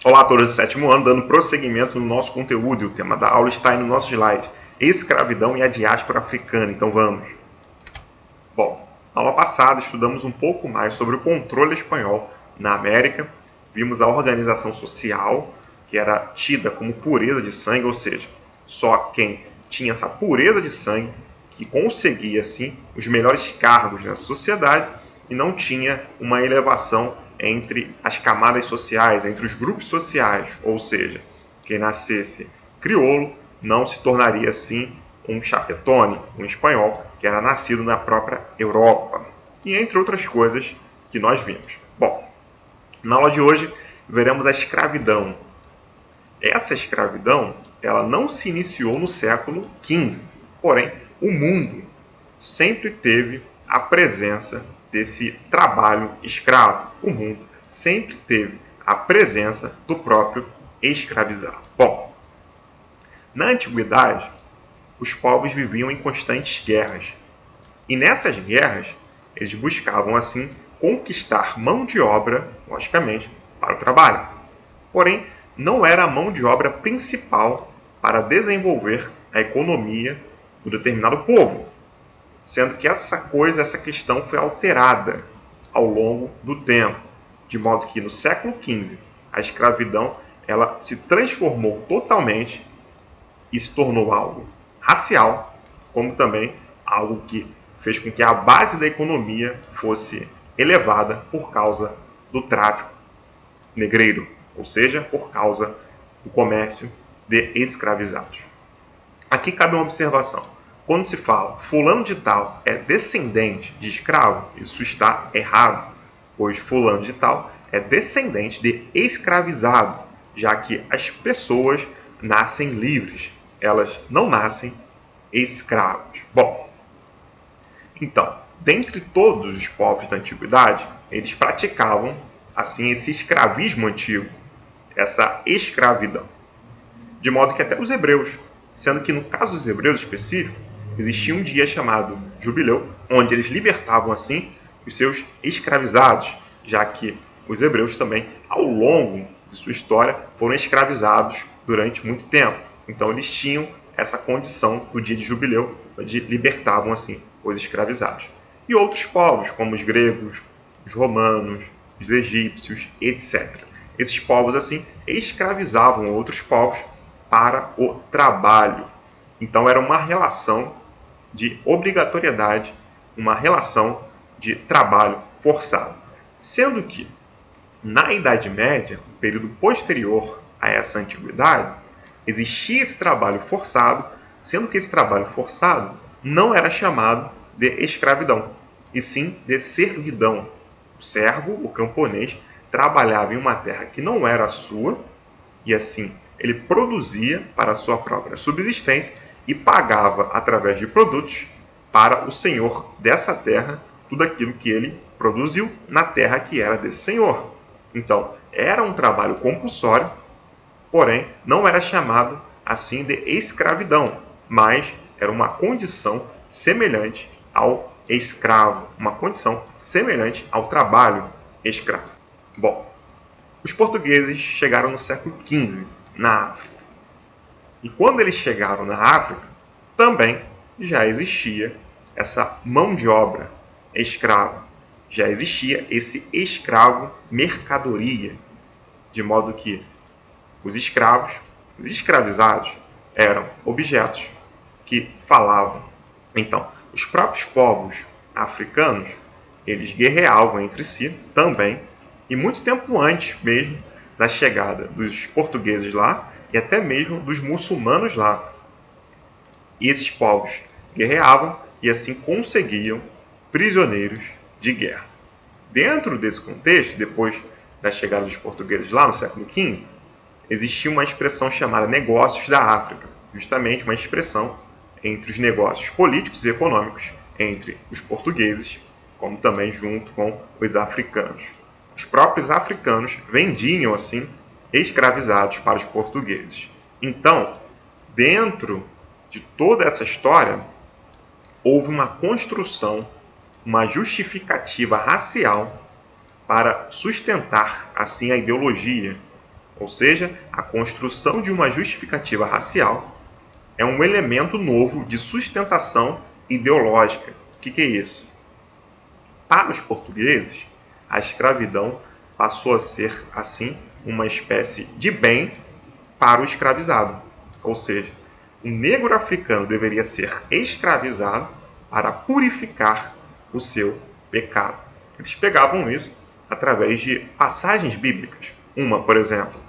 Olá a todos do sétimo ano, dando prosseguimento no nosso conteúdo. O tema da aula está aí no nosso slide: escravidão e a diáspora africana. Então vamos. Bom, na aula passada estudamos um pouco mais sobre o controle espanhol na América. Vimos a organização social, que era tida como pureza de sangue, ou seja, só quem tinha essa pureza de sangue que conseguia, assim, os melhores cargos na sociedade e não tinha uma elevação entre as camadas sociais, entre os grupos sociais, ou seja, quem nascesse crioulo não se tornaria assim um chapetone, um espanhol que era nascido na própria Europa, e entre outras coisas que nós vimos. Bom, na aula de hoje veremos a escravidão. Essa escravidão ela não se iniciou no século XV, porém o mundo sempre teve a presença desse trabalho escravo. O mundo sempre teve a presença do próprio escravizado. Bom, na antiguidade, os povos viviam em constantes guerras. E nessas guerras, eles buscavam, assim, conquistar mão de obra, logicamente, para o trabalho. Porém, não era a mão de obra principal para desenvolver a economia do determinado povo, sendo que essa questão foi alterada ao longo do tempo, de modo que no século XV a escravidão ela se transformou totalmente e se tornou algo racial, como também algo que fez com que a base da economia fosse elevada por causa do tráfico negreiro, ou seja, por causa do comércio de escravizados. Aqui cabe uma observação. Quando se fala fulano de tal é descendente de escravo, isso está errado, pois fulano de tal é descendente de escravizado, já que as pessoas nascem livres, elas não nascem escravos. Bom, então, dentre todos os povos da antiguidade, eles praticavam assim esse escravismo antigo, essa escravidão, de modo que até os hebreus, sendo que no caso dos hebreus específicos, existia um dia chamado Jubileu, onde eles libertavam assim os seus escravizados, já que os hebreus também, ao longo de sua história, foram escravizados durante muito tempo. Então eles tinham essa condição do dia de Jubileu, onde libertavam assim os escravizados. E outros povos, como os gregos, os romanos, os egípcios, etc. Esses povos assim escravizavam outros povos para o trabalho. Então era uma relação de obrigatoriedade, uma relação de trabalho forçado. Sendo que, na Idade Média, o período posterior a essa antiguidade, existia esse trabalho forçado, sendo que esse trabalho forçado não era chamado de escravidão, e sim de servidão. O servo, o camponês, trabalhava em uma terra que não era a sua, e assim ele produzia para a sua própria subsistência e pagava através de produtos para o senhor dessa terra tudo aquilo que ele produziu na terra que era desse senhor. Então, era um trabalho compulsório, porém não era chamado assim de escravidão, mas era uma condição semelhante ao escravo, uma condição semelhante ao trabalho escravo. Bom, os portugueses chegaram no século XV na África. E quando eles chegaram na África, também já existia essa mão de obra escrava. Já existia esse escravo mercadoria, de modo que os escravos, os escravizados, eram objetos que falavam. Então, os próprios povos africanos, eles guerreavam entre si também, e muito tempo antes mesmo da chegada dos portugueses lá, e até mesmo dos muçulmanos lá. E esses povos guerreavam e assim conseguiam prisioneiros de guerra. Dentro desse contexto, depois da chegada dos portugueses lá no século XV, existia uma expressão chamada negócios da África, justamente uma expressão entre os negócios políticos e econômicos entre os portugueses, como também junto com os africanos. Os próprios africanos vendiam assim escravizados para os portugueses. Então, dentro de toda essa história, houve uma construção, uma justificativa racial para sustentar assim a ideologia, Ou seja, a construção de uma justificativa racial é um elemento novo de sustentação ideológica. O que é isso? Para os portugueses, a escravidão passou a ser, assim, uma espécie de bem para o escravizado. Ou seja, o negro africano deveria ser escravizado para purificar o seu pecado. Eles pegavam isso através de passagens bíblicas. Uma, por exemplo,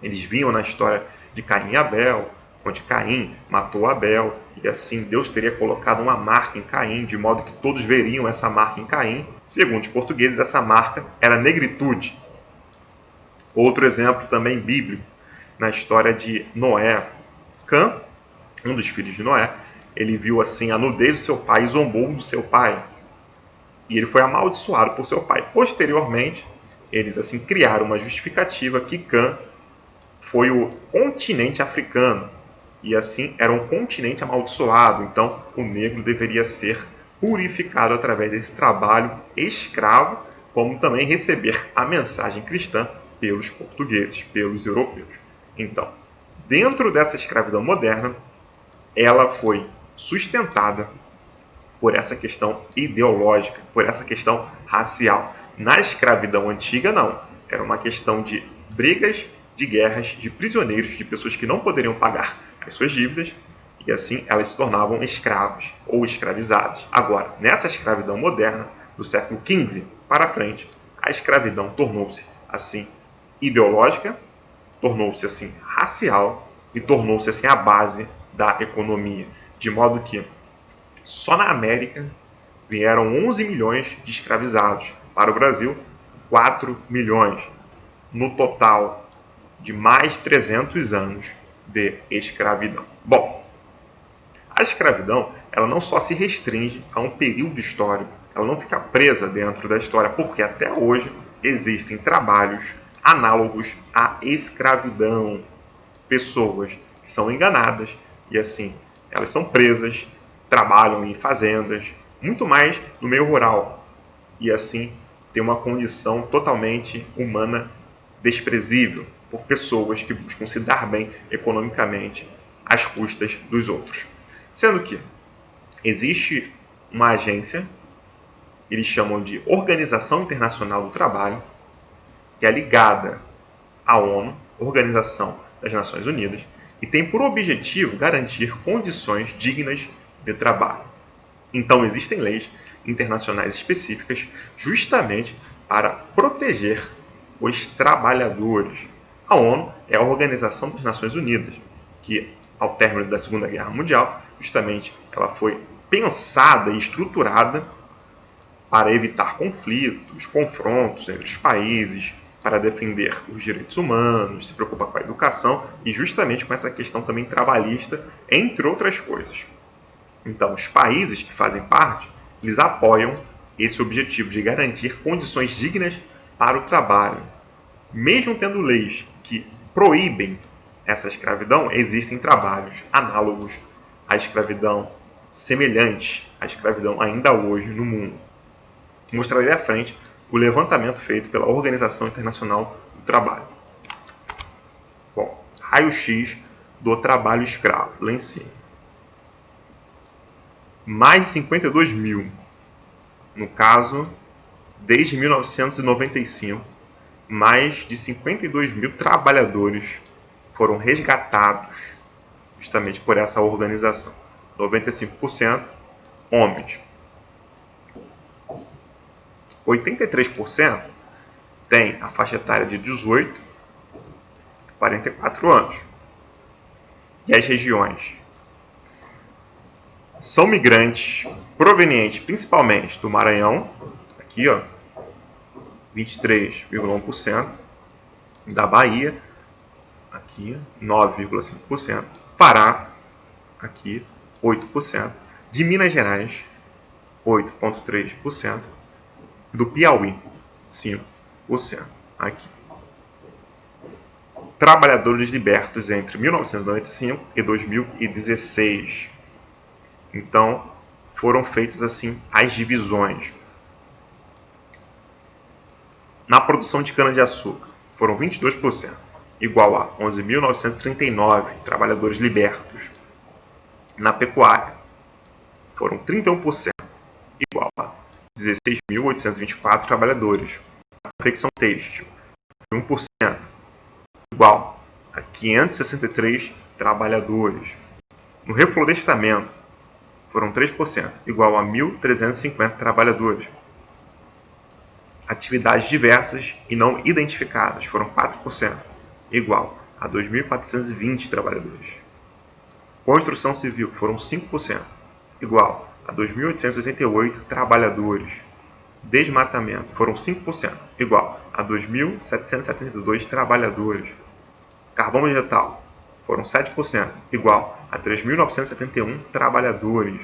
eles viam na história de Caim e Abel, onde Caim matou Abel, e assim Deus teria colocado uma marca em Caim, de modo que todos veriam essa marca em Caim. Segundo os portugueses, essa marca era negritude. Outro exemplo também bíblico, na história de Noé. Cã, um dos filhos de Noé, ele viu assim a nudez do seu pai e zombou do seu pai. E ele foi amaldiçoado por seu pai. Posteriormente, eles assim criaram uma justificativa que Cã foi o continente africano. E assim era um continente amaldiçoado. Então o negro deveria ser purificado através desse trabalho escravo, como também receber a mensagem cristã pelos portugueses, pelos europeus. Então, dentro dessa escravidão moderna, ela foi sustentada por essa questão ideológica, por essa questão racial. Na escravidão antiga, não. Era uma questão de brigas, de guerras, de prisioneiros, de pessoas que não poderiam pagar as suas dívidas, e assim elas se tornavam escravos ou escravizadas. Agora, nessa escravidão moderna, do século XV para frente, a escravidão tornou-se assim ideológica, tornou-se assim racial e tornou-se assim a base da economia, de modo que só na América vieram 11 milhões de escravizados. Para o Brasil, 4 milhões. No total de mais 300 anos de escravidão. Bom, a escravidão ela não só se restringe a um período histórico, ela não fica presa dentro da história, porque até hoje existem trabalhos análogos à escravidão. Pessoas que são enganadas e assim elas são presas, trabalham em fazendas, muito mais no meio rural, e assim tem uma condição totalmente humana desprezível por pessoas que buscam se dar bem economicamente às custas dos outros. Sendo que existe uma agência, eles chamam de Organização Internacional do Trabalho, que é ligada à ONU, Organização das Nações Unidas, e tem por objetivo garantir condições dignas de trabalho. Então existem leis internacionais específicas justamente para proteger os trabalhadores. A ONU é a Organização das Nações Unidas, que ao término da Segunda Guerra Mundial, justamente ela foi pensada e estruturada para evitar conflitos, confrontos entre os países, para defender os direitos humanos, se preocupar com a educação e justamente com essa questão também trabalhista, entre outras coisas. Então, os países que fazem parte, eles apoiam esse objetivo de garantir condições dignas para o trabalho. Mesmo tendo leis que proíbem essa escravidão, existem trabalhos análogos à escravidão, semelhantes à escravidão ainda hoje no mundo. Mostrarei à frente o levantamento feito pela Organização Internacional do Trabalho. Bom, raio-x do trabalho escravo, lá em cima. Mais de 52 mil, no caso, desde 1995, mais de 52 mil trabalhadores foram resgatados justamente por essa organização. 95% homens. 83% tem a faixa etária de 18 a 44 anos. E as regiões são migrantes provenientes principalmente do Maranhão, aqui ó, 23,1%, da Bahia, aqui 9,5%, Pará, aqui 8%, de Minas Gerais, 8,3%, do Piauí, 5%, aqui. Trabalhadores libertos entre 1995 e 2016. Então, foram feitas assim as divisões. Na produção de cana-de-açúcar, foram 22%. igual a 11.939 trabalhadores libertos. Na pecuária, foram 31%, igual a 16.824 trabalhadores. Na confecção têxtil, 1%, igual a 563 trabalhadores. No reflorestamento, foram 3%, igual a 1.350 trabalhadores. Atividades diversas e não identificadas, foram 4%, igual a 2.420 trabalhadores. Construção civil, foram 5%, igual a 2.888 trabalhadores. Desmatamento, foram 5%, igual a 2.772 trabalhadores. Carvão vegetal, foram 7%, igual a 3.971 trabalhadores.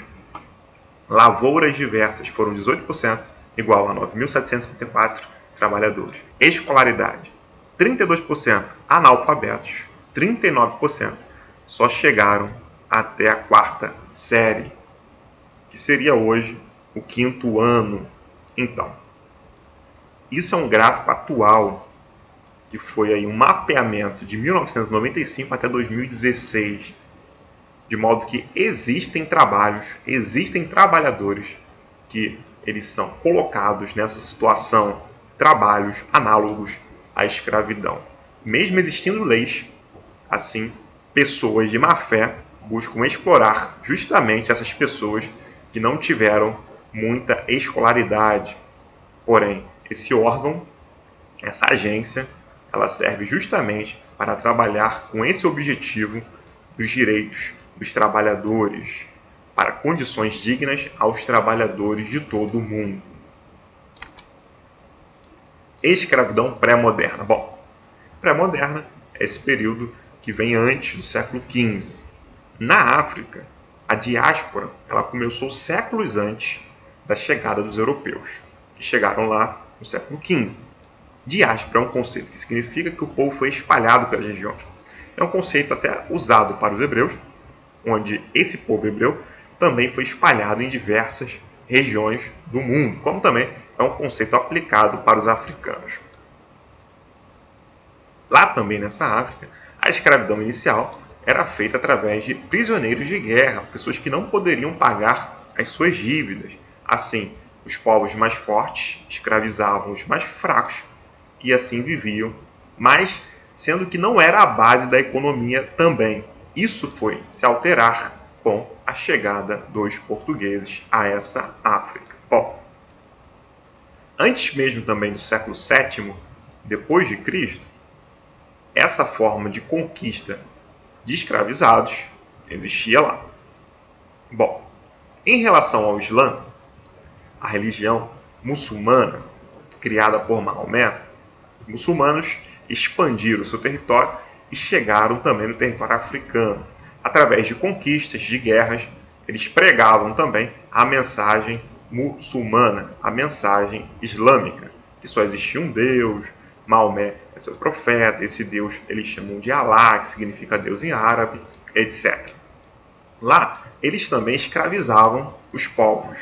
Lavouras diversas, foram 18%, igual a 9.774 trabalhadores. Escolaridade, 32% analfabetos, 39% só chegaram até a 4ª série, que seria hoje o 5º ano. Então, isso é um gráfico atual, que foi aí um mapeamento de 1995 até 2016, de modo que existem trabalhos, existem trabalhadores que eles são colocados nessa situação, trabalhos análogos à escravidão. Mesmo existindo leis, assim, pessoas de má fé buscam explorar justamente essas pessoas que não tiveram muita escolaridade. Porém, esse órgão, essa agência, ela serve justamente para trabalhar com esse objetivo dos direitos dos trabalhadores, para condições dignas aos trabalhadores de todo o mundo. Escravidão pré-moderna. Bom, pré-moderna é esse período que vem antes do século XV. Na África, a diáspora ela começou séculos antes da chegada dos europeus, que chegaram lá no século XV. Diáspora é um conceito que significa que o povo foi espalhado pelas regiões. É um conceito até usado para os hebreus, onde esse povo hebreu também foi espalhado em diversas regiões do mundo, como também é um conceito aplicado para os africanos. Lá também nessa África, a escravidão inicial era feita através de prisioneiros de guerra, pessoas que não poderiam pagar as suas dívidas. Assim, os povos mais fortes escravizavam os mais fracos e assim viviam, mas sendo que não era a base da economia também. Isso foi se alterar com a chegada dos portugueses a essa África. Bom, antes mesmo também do século VII depois de Cristo, essa forma de conquista de escravizados existia lá. Bom, em relação ao Islã, a religião muçulmana criada por Maomé, os muçulmanos expandiram seu território e chegaram também no território africano. Através de conquistas, de guerras, eles pregavam também a mensagem muçulmana, a mensagem islâmica, que só existia um Deus, Maomé é seu profeta, esse Deus eles chamam de Alá, que significa Deus em árabe, etc. Lá, eles também escravizavam os povos,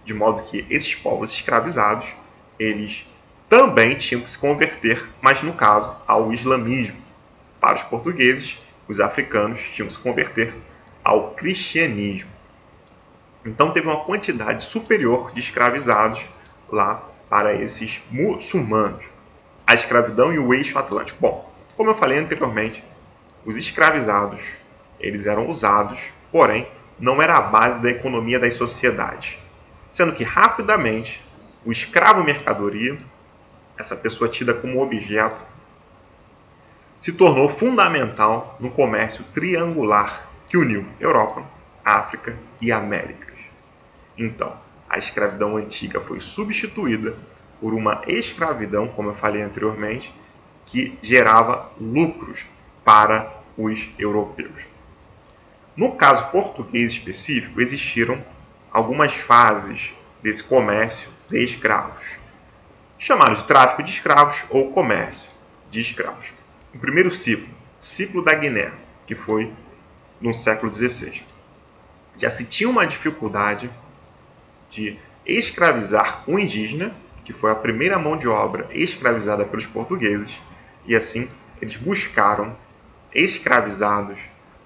de modo que esses povos escravizados, eles também tinham que se converter, mas no caso, ao islamismo. Para os portugueses, os africanos tinham que se converter ao cristianismo. Então teve uma quantidade superior de escravizados lá para esses muçulmanos. A escravidão e o eixo atlântico. Bom, como eu falei anteriormente, os escravizados eles eram usados, porém não era a base da economia das sociedades. Sendo que rapidamente o escravo mercadoria, essa pessoa tida como objeto, se tornou fundamental no comércio triangular que uniu Europa, África e Américas. Então, a escravidão antiga foi substituída por uma escravidão, como eu falei anteriormente, que gerava lucros para os europeus. No caso português específico, existiram algumas fases desse comércio de escravos, chamados de tráfico de escravos ou comércio de escravos. O primeiro ciclo da Guiné, que foi no século XVI. Já se tinha uma dificuldade de escravizar o indígena, que foi a primeira mão de obra escravizada pelos portugueses, e assim eles buscaram escravizados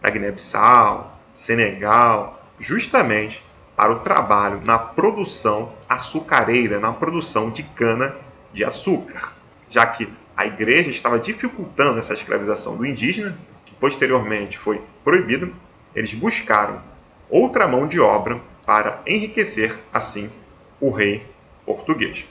da Guiné-Bissau, Senegal, justamente para o trabalho na produção açucareira, na produção de cana-de-açúcar, já que a igreja estava dificultando essa escravização do indígena, que posteriormente foi proibida. Eles buscaram outra mão de obra para enriquecer, assim, o rei português.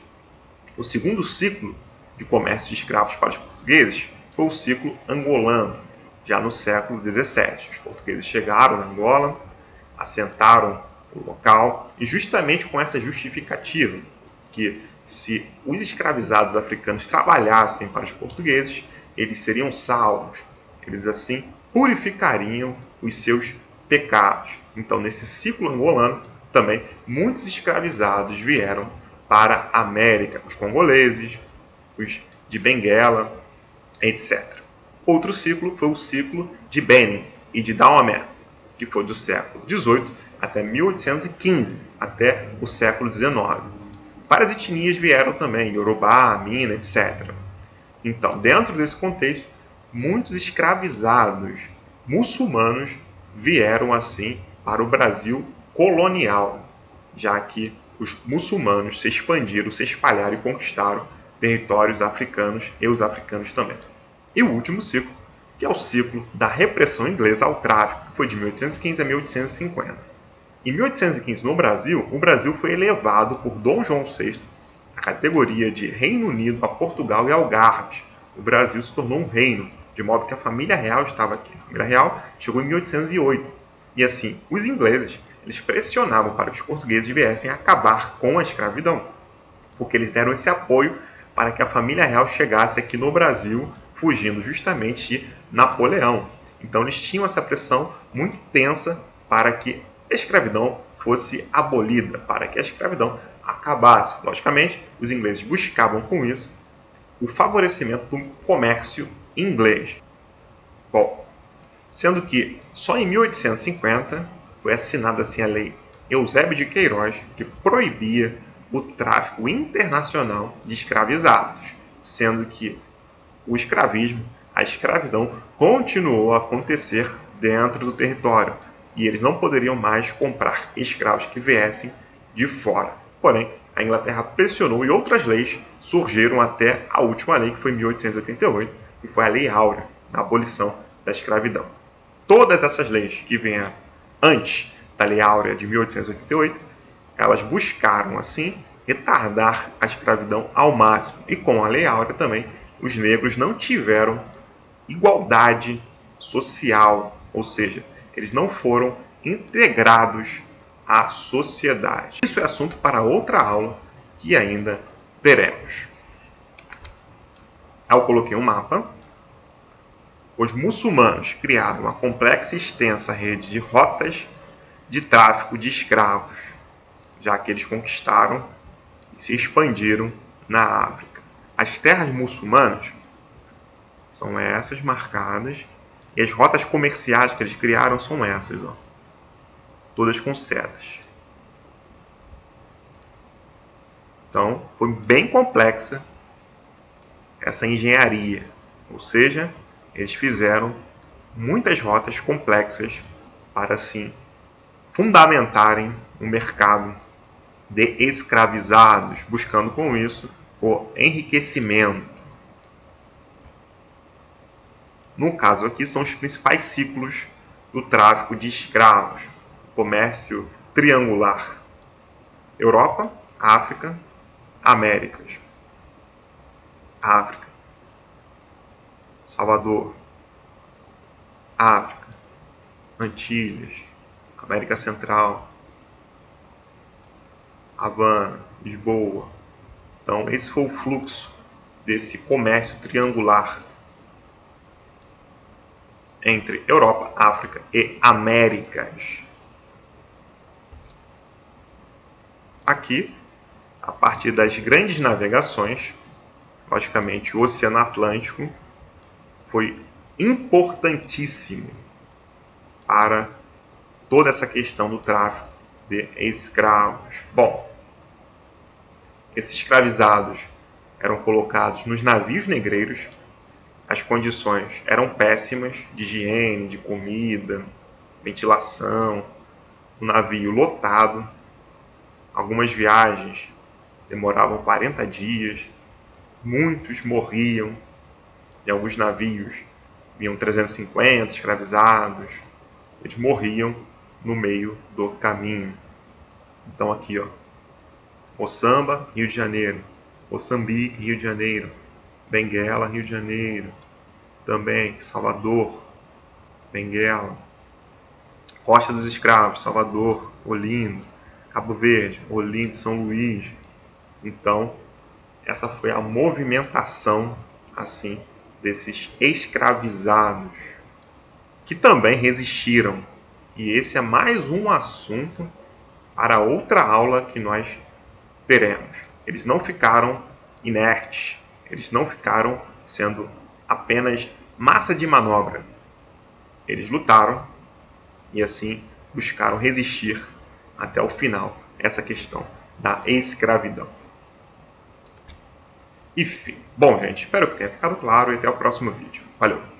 O segundo ciclo de comércio de escravos para os portugueses foi o ciclo angolano, já no século XVII. Os portugueses chegaram na Angola, assentaram o local, e justamente com essa justificativa, que se os escravizados africanos trabalhassem para os portugueses, eles seriam salvos, eles assim purificariam os seus pecados. Então, nesse ciclo angolano, também muitos escravizados vieram para a América, os congoleses, os de Benguela, etc. Outro ciclo foi o ciclo de Benin e de Dahomey, que foi do século XVIII até 1815, até o século XIX. Várias etnias vieram também, Yorubá, Mina, etc. Então, dentro desse contexto, muitos escravizados muçulmanos vieram assim para o Brasil colonial, já que os muçulmanos se expandiram, se espalharam e conquistaram territórios africanos e os africanos também. E o último ciclo, que é o ciclo da repressão inglesa ao tráfico, que foi de 1815 a 1850. Em 1815, no Brasil, o Brasil foi elevado por Dom João VI à categoria de Reino Unido a Portugal e Algarves. O Brasil se tornou um reino, de modo que a família real estava aqui. A família real chegou em 1808. E assim, os ingleses eles pressionavam para que os portugueses viessem a acabar com a escravidão, porque eles deram esse apoio para que a família real chegasse aqui no Brasil, fugindo justamente de Napoleão. Então eles tinham essa pressão muito tensa para que a escravidão fosse abolida, para que a escravidão acabasse. Logicamente, os ingleses buscavam com isso o favorecimento do comércio inglês. Bom, sendo que só em 1850 foi assinada assim a Lei Eusébio de Queiroz, que proibia o tráfico internacional de escravizados, sendo que o escravismo, a escravidão, continuou a acontecer dentro do território, e eles não poderiam mais comprar escravos que viessem de fora. Porém, a Inglaterra pressionou e outras leis surgiram até a última lei, que foi em 1888, que foi a Lei Áurea, a abolição da escravidão. Todas essas leis que vieram antes da Lei Áurea de 1888, elas buscaram, assim, retardar a escravidão ao máximo. E com a Lei Áurea também, os negros não tiveram igualdade social, ou seja, eles não foram integrados à sociedade. Isso é assunto para outra aula que ainda teremos. Eu coloquei um mapa. Os muçulmanos criaram uma complexa e extensa rede de rotas de tráfico de escravos, já que eles conquistaram e se expandiram na África. As terras muçulmanas são essas marcadas, e as rotas comerciais que eles criaram são essas, ó, todas com setas. Então, foi bem complexa essa engenharia, ou seja, eles fizeram muitas rotas complexas para, assim, fundamentarem o mercado de escravizados, buscando com isso o enriquecimento. No caso aqui, são os principais ciclos do tráfico de escravos. Comércio triangular. Europa, África, Américas. África. Salvador. África. Antilhas. América Central. Havana. Lisboa. Então, esse foi o fluxo desse comércio triangular entre Europa, África e Américas. Aqui, a partir das grandes navegações, logicamente o Oceano Atlântico foi importantíssimo para toda essa questão do tráfico de escravos. Bom, esses escravizados eram colocados nos navios negreiros, as condições eram péssimas de higiene, de comida, ventilação, o navio lotado, algumas viagens demoravam 40 dias, muitos morriam, em alguns navios vinham 350 escravizados, eles morriam no meio do caminho. Então aqui, ó, Moçamba, Rio de Janeiro, Moçambique, Rio de Janeiro, Benguela, Rio de Janeiro, também Salvador, Benguela, Costa dos Escravos, Salvador, Olinda, Cabo Verde, Olinda, São Luís. Então, essa foi a movimentação assim desses escravizados que também resistiram. E esse é mais um assunto para outra aula que nós teremos. Eles não ficaram inertes, eles não ficaram sendo apenas massa de manobra. Eles lutaram e assim buscaram resistir até o final essa questão da escravidão. Enfim, bom gente, espero que tenha ficado claro e até o próximo vídeo. Valeu!